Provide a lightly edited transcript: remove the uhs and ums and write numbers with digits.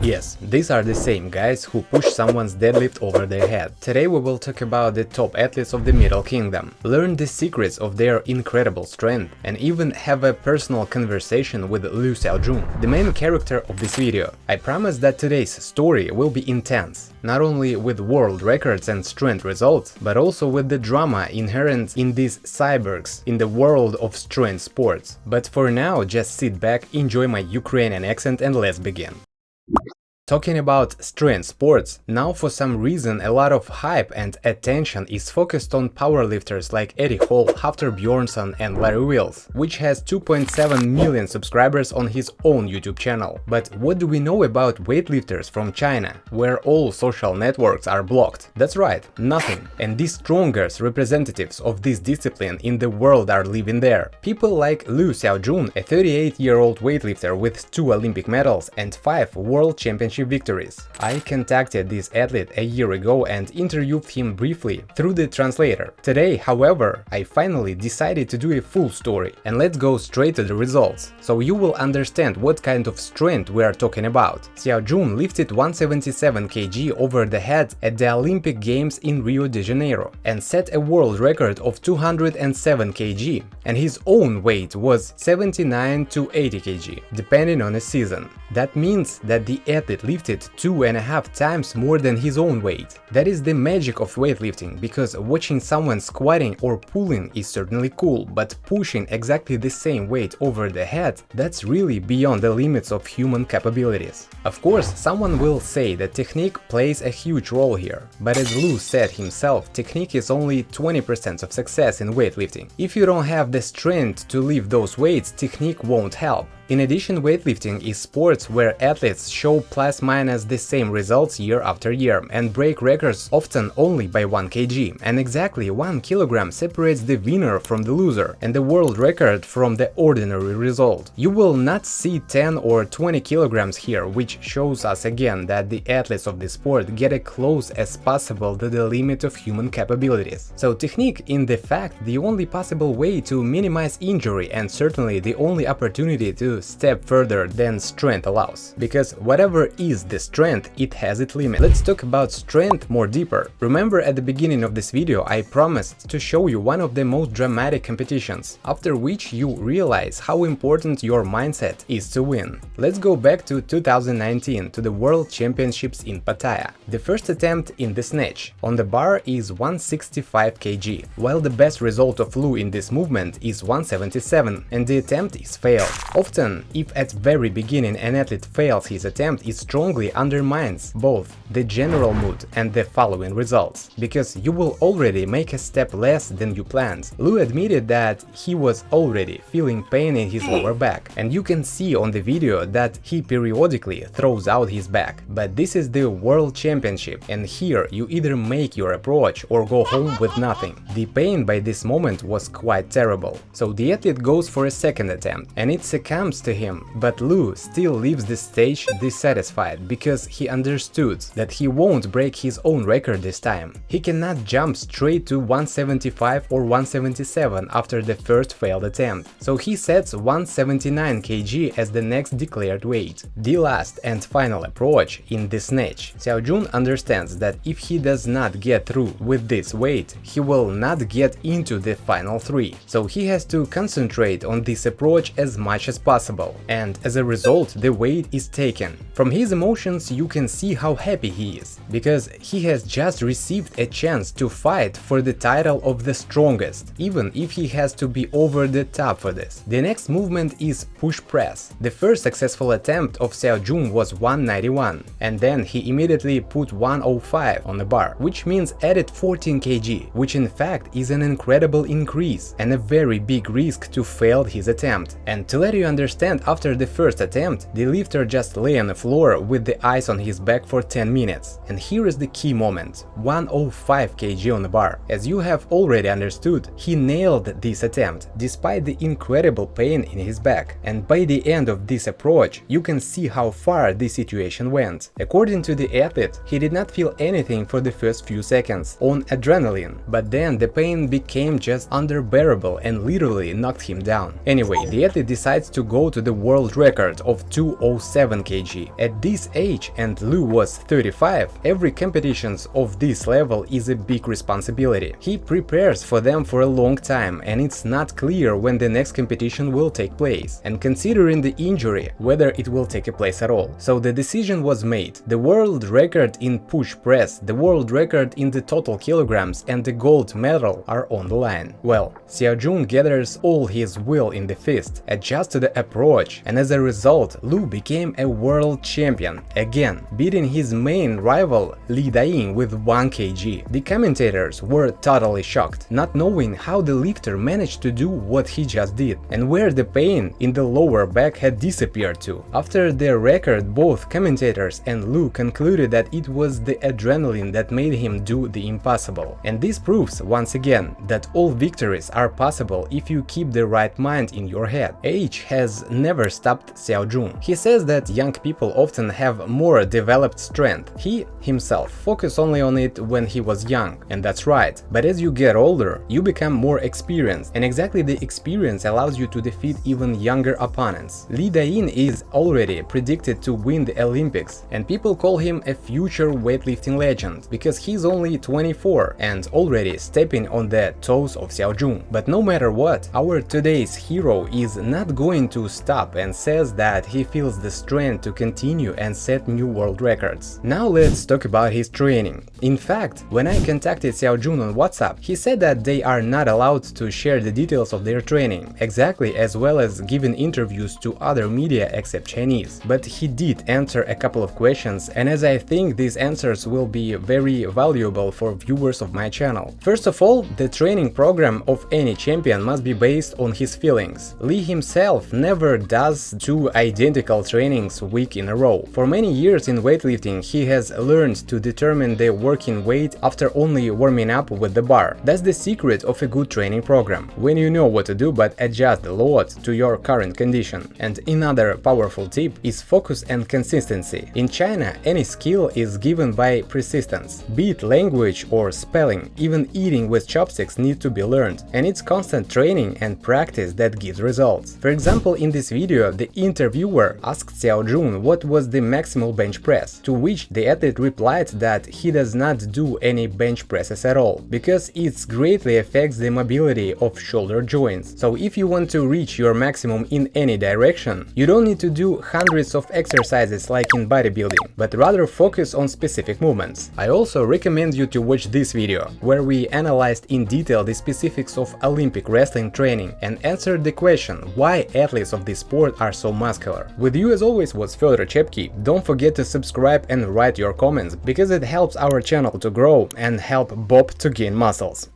Yes, these are the same guys who push someone's deadlift over their head. Today we will talk about the top athletes of the Middle Kingdom, learn the secrets of their incredible strength, and even have a personal conversation with Lu Xiaojun, the main character of this video. I promise that today's story will be intense, not only with world records and strength results, but also with the drama inherent in these cyborgs in the world of strength sports. But for now, just sit back, enjoy my Ukrainian accent, and let's begin. Talking about strength sports, now for some reason a lot of hype and attention is focused on powerlifters like Eddie Hall, Hafthor Bjornsson and Larry Wheels, which has 2.7 million subscribers on his own YouTube channel. But what do we know about weightlifters from China, where all social networks are blocked? That's right, nothing. And the strongest representatives of this discipline in the world are living there. People like Lu Xiaojun, a 38-year-old weightlifter with 2 Olympic medals and 5 World Championship victories. I contacted this athlete a year ago and interviewed him briefly through the translator. Today, however, I finally decided to do a full story, and let's go straight to the results, so you will understand what kind of strength we are talking about. Xiaojun lifted 177 kg over the head at the Olympic Games in Rio de Janeiro and set a world record of 207 kg, and his own weight was 79 to 80 kg, depending on the season. That means that the athlete lifted 2.5 times more than his own weight. That is the magic of weightlifting, because watching someone squatting or pulling is certainly cool, but pushing exactly the same weight over the head, that's really beyond the limits of human capabilities. Of course, someone will say that technique plays a huge role here, but as Lu said himself, technique is only 20% of success in weightlifting. If you don't have the strength to lift those weights, technique won't help. In addition, weightlifting is sports where athletes show plus-minus the same results year after year and break records often only by 1 kg, and exactly 1 kilogram separates the winner from the loser and the world record from the ordinary result. You will not see 10 or 20 kilograms here, which shows us again that the athletes of the sport get as close as possible to the limit of human capabilities. So technique in the fact the only possible way to minimize injury, and certainly the only opportunity to step further than strength allows, because whatever is the strength, it has its limit. Let's talk about strength more deeper. Remember, at the beginning of this video I promised to show you one of the most dramatic competitions, after which you realize how important your mindset is to win. Let's go back to 2019 to the World Championships in Pattaya. The first attempt in the snatch on the bar is 165 kg, while the best result of Lu in this movement is 177, and the attempt is failed. Often, if at very beginning an athlete fails his attempt, it strongly undermines both the general mood and the following results, because you will already make a step less than you planned. Lu admitted that he was already feeling pain in his lower back, and you can see on the video that he periodically throws out his back. But this is the World Championship, and here you either make your approach or go home with nothing. The pain by this moment was quite terrible, so the athlete goes for a second attempt, and it succumbs to him, but Lu still leaves the stage dissatisfied, because he understood that he won't break his own record this time. He cannot jump straight to 175 or 177 after the first failed attempt, so he sets 179 kg as the next declared weight. The last and final approach in the snatch. Xiaojun understands that if he does not get through with this weight, he will not get into the final 3, so he has to concentrate on this approach as much as possible, and as a result the weight is taken. From his emotions you can see how happy he is, because he has just received a chance to fight for the title of the strongest, even if he has to be over the top for this. The next movement is push press. The first successful attempt of Xiaojun was 191, and then he immediately put 105 on the bar, which means added 14 kg, which in fact is an incredible increase and a very big risk to fail his attempt. And to let you understand, after the first attempt, the lifter just lay on the floor with the ice on his back for 10 minutes. And here is the key moment: 105 kg on the bar. As you have already understood, he nailed this attempt, despite the incredible pain in his back. And by the end of this approach, you can see how far this situation went. According to the athlete, he did not feel anything for the first few seconds, on adrenaline, but then the pain became just unbearable and literally knocked him down. Anyway, the athlete decides to go go to the world record of 207 kg. At this age, and Lu was 35, every competition of this level is a big responsibility. He prepares for them for a long time, and it's not clear when the next competition will take place, and considering the injury, whether it will take place at all. So the decision was made. The world record in push press, the world record in the total kilograms, and the gold medal are on the line. Well, Xiaojun gathers all his will in the fist, adjusts to the approach, and as a result, Lu became a world champion, again, beating his main rival Li Dayin with 1 kg. The commentators were totally shocked, not knowing how the lifter managed to do what he just did, and where the pain in the lower back had disappeared to. After their record, both commentators and Lu concluded that it was the adrenaline that made him do the impossible. And this proves, once again, that all victories are possible if you keep the right mind in your head. Age has never stopped Xiaojun. He says that young people often have more developed strength. He himself focused only on it when he was young, and that's right. But as you get older, you become more experienced, and exactly the experience allows you to defeat even younger opponents. Li Dayin is already predicted to win the Olympics, and people call him a future weightlifting legend because he's only 24 and already stepping on the toes of Xiaojun. But no matter what, our today's hero is not going to stop and says that he feels the strength to continue and set new world records. Now let's talk about his training. In fact, when I contacted Xiaojun on WhatsApp, he said that they are not allowed to share the details of their training, exactly as well as giving interviews to other media except Chinese. But he did answer a couple of questions, and as I think these answers will be very valuable for viewers of my channel. First of all, the training program of any champion must be based on his feelings. Li himself never does 2 identical trainings week in a row. For many years in weightlifting, he has learned to determine the working weight after only warming up with the bar. That's the secret of a good training program, when you know what to do but adjust the load to your current condition. And another powerful tip is focus and consistency. In China, any skill is given by persistence. Be it language or spelling, even eating with chopsticks needs to be learned, and it's constant training and practice that gives results. For example, in this video, the interviewer asked Xiaojun what was the maximal bench press, to which the athlete replied that he does not do any bench presses at all, because it greatly affects the mobility of shoulder joints. So if you want to reach your maximum in any direction, you don't need to do hundreds of exercises like in bodybuilding, but rather focus on specific movements. I also recommend you to watch this video, where we analyzed in detail the specifics of Olympic wrestling training and answered the question why athletes of this sport are so muscular. With you as always was Fyodor Chepki. Don't forget to subscribe and write your comments, because it helps our channel to grow and help Bob to gain muscles.